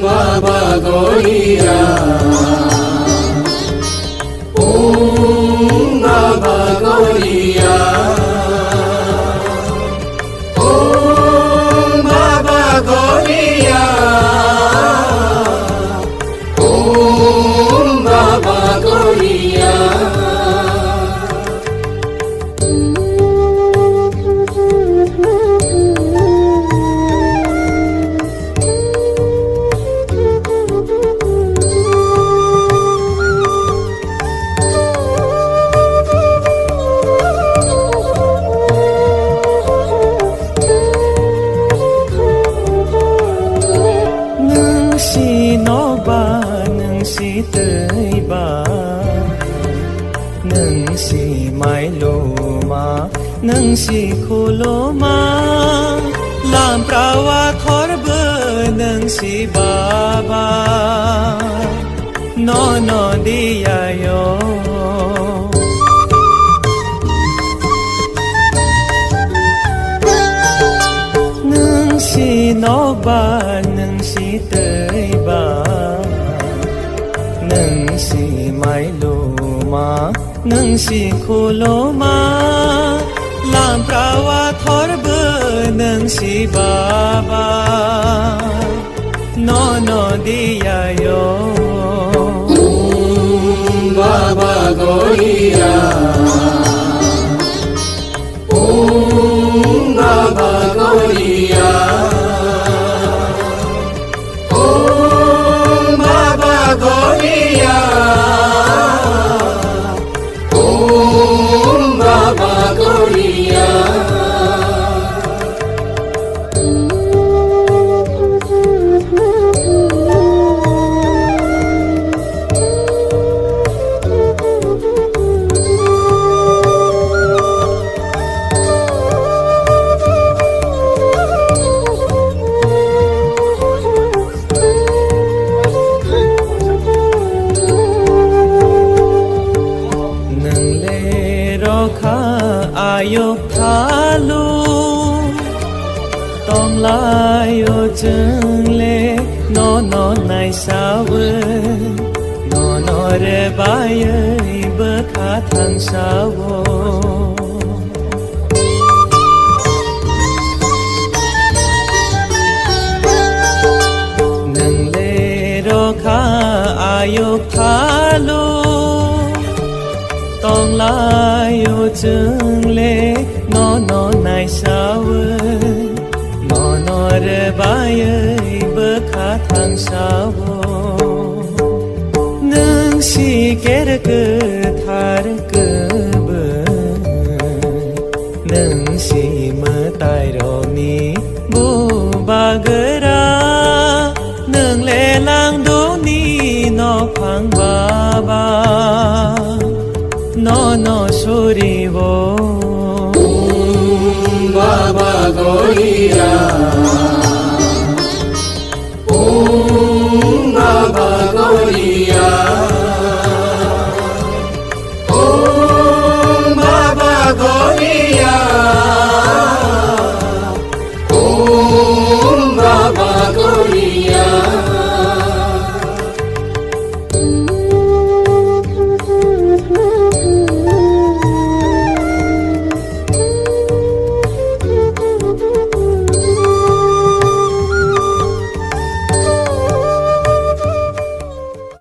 Baba Gaudiya, Om Baba Gaudiya, Om Baba Gaudiya, Om Baba Gaudiya. Nâng si mai lô ma, nâng si khô lô ma, làm prawa thor bơ nâng si baba, no đi ya yo. Nâng si no ba, nâng si tới ba, nâng si mai lô ma. Nâng si khô lô ma, làm prawa thor bơ nâng si baba, no đi ya yo. Om Baba Gaudiya, Om Baba Gaudiya, Om Baba Gaudiya, Om Baba Gaudiya. Ayok thalu tong lai yo chung le no nai sao no re bai bơ kha thang sao nang le ro kha ayok thalu tong lai yo chung le no nai sao no re bai bơ kha thang sao nâng si ker cơ thar cơ bơ nâng si mơ tai ro mi bu ba gơ ra nâng le lang do ni no phang ba ba no suri wo. Om Baba Gaudiya, Om Baba Gaudiya, Om Baba Gaudiya, Om Baba Gaudiya.